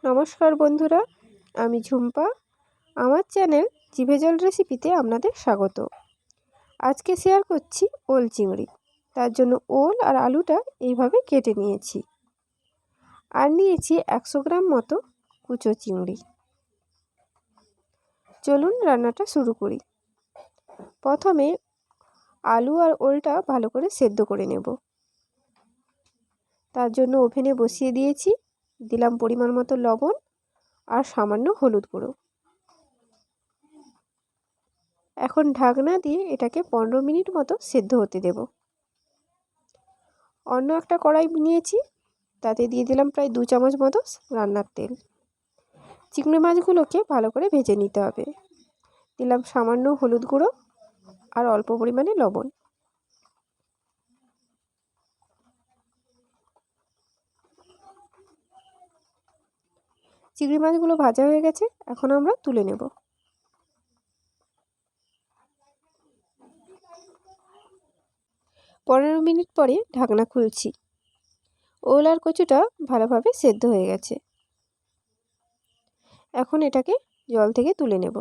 নমস্কার বন্ধুরা, আমি ঝুম্পা। আমার চ্যানেল জিভে জল রেসিপিতে আপনাদের স্বাগত। আজকে শেয়ার করছি ওল চিংড়ি। তার জন্য ওল আর আলুটা এইভাবে কেটে নিয়েছি, আর নিয়েছি 100 গ্রাম মতো কুচো চিংড়ি। চলুন রান্নাটা শুরু করি। প্রথমে আলু আর ওলটা ভালো করে সেদ্ধ করে নেব। তার জন্য ওভেনে বসিয়ে দিয়েছি, দিলাম পরিমাণ মতো লবণ আর সামান্য হলুদ গুঁড়ো। এখন ঢাকনা দিয়ে এটাকে 15 মিনিট মতো সেদ্ধ হতে দেব। অন্য একটা কড়াই নিয়েছি, তাতে দিয়ে দিলাম প্রায় 2 চামচ মতো রান্নার তেল। চিংড়ি মাছগুলোকে ভালো করে ভেজে নিতে হবে। দিলাম সামান্য হলুদ গুঁড়ো আর অল্প পরিমাণে লবণ। চিংড়ি মাছগুলো ভাজা হয়ে গেছে, এখন আমরা তুলে নেব। পনেরো মিনিট পরে ঢাকনা খুলছি। ওল আর কচুটা ভালোভাবে সেদ্ধ হয়ে গেছে। এখন এটাকে জল থেকে তুলে নেব।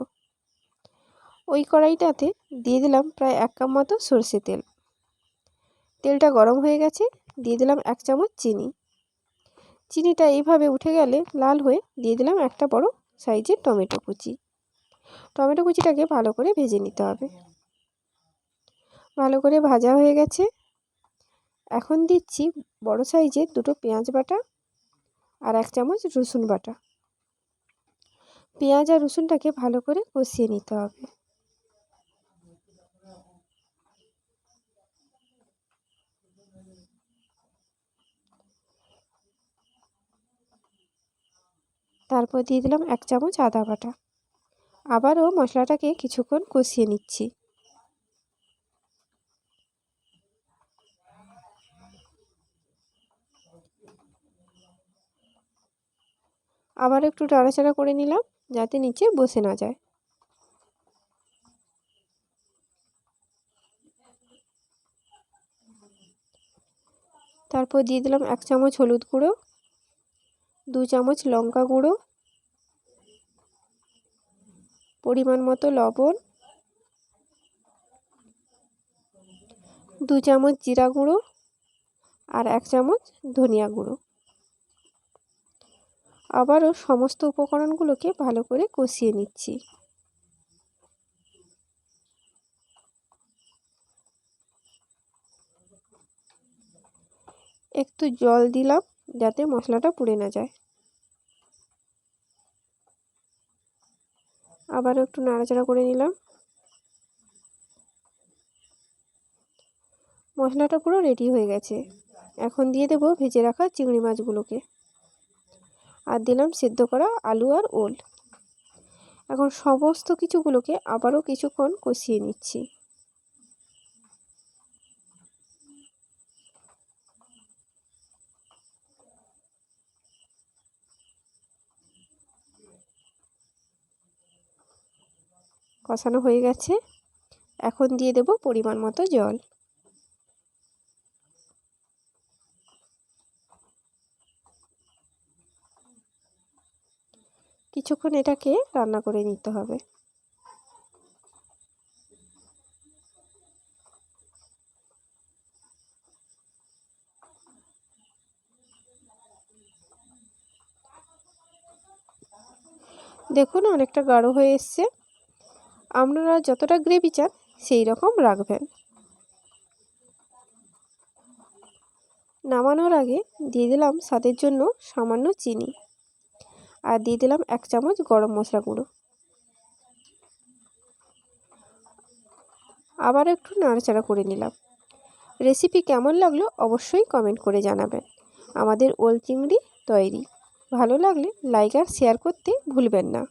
ওই কড়াইটাতে দিয়ে দিলাম প্রায় 1 কাপ মতো সরষে তেল। তেলটা গরম হয়ে গেছে, দিয়ে দিলাম 1 চামচ চিনি। চিনিটা এইভাবে উঠে গেলে লাল হয়ে দিয়ে দিলাম একটা বড় সাইজের টমেটো কুচি। টমেটো কুচিটাকে ভালো করে ভেজে নিতে হবে। ভালো করে ভাজা হয়ে গেছে। এখন দিচ্ছি বড় সাইজের 2টো পেঁয়াজ বাটা আর 1 চামচ রসুন বাটা। পেঁয়াজ আর রসুনটাকে ভালো করে কষিয়ে নিতে হবে। তারপর দিয়ে দিলাম 1 চামচ আদা বাটা। আবারও মশলাটাকে কিছুক্ষণ কষিয়ে নিচ্ছি। আবার একটু নাড়াচাড়া করে নিলাম, যাতে নিচে বসে না যায়। তারপর দিয়ে দিলাম 1 চামচ হলুদ গুঁড়ো, 2 চামচ লঙ্কা গুঁড়ো, পরিমাণ মতো লবণ, 2 চামচ জিরা গুঁড়ো আর 1 চামচ ধনিয়া গুঁড়ো। আবারও সমস্ত উপকরণগুলোকে ভালো করে কষিয়ে নিচ্ছি। একটু জল দিলাম যাতে মশলাটা পুড়ে না যায়। আবারও একটু নাড়াচাড়া করে নিলাম। মশলাটা পুরো রেডি হয়ে গেছে। এখন দিয়ে দেব ভেজে রাখা চিংড়ি মাছগুলোকে, আর দিলাম সেদ্ধ করা আলু আর ওল। এখন সমস্ত কিছুগুলোকে আবারও কিছুক্ষণ কষিয়ে নিচ্ছি। কষানো হয়ে গেছে, এখন দিয়ে দেব পরিমাণ মতো জল। কিছুক্ষণ এটাকে রান্না করে নিতে হবে। দেখুন অনেকটা গাঢ় হয়ে এসছে। আপনারা যতটা গ্রেভি চান সেই রকম রাখবেন। নামানোর আগে দিয়ে দিলাম স্বাদের জন্য সামান্য চিনি, আর দিয়ে দিলাম 1 চামচ গরম মশলা গুঁড়ো। আবার একটু নাড়াচাড়া করে নিলাম। রেসিপি কেমন লাগলো অবশ্যই কমেন্ট করে জানাবেন। আমাদের ওল চিংড়ি তৈরি। ভালো লাগলে লাইক আর শেয়ার করতে ভুলবেন না।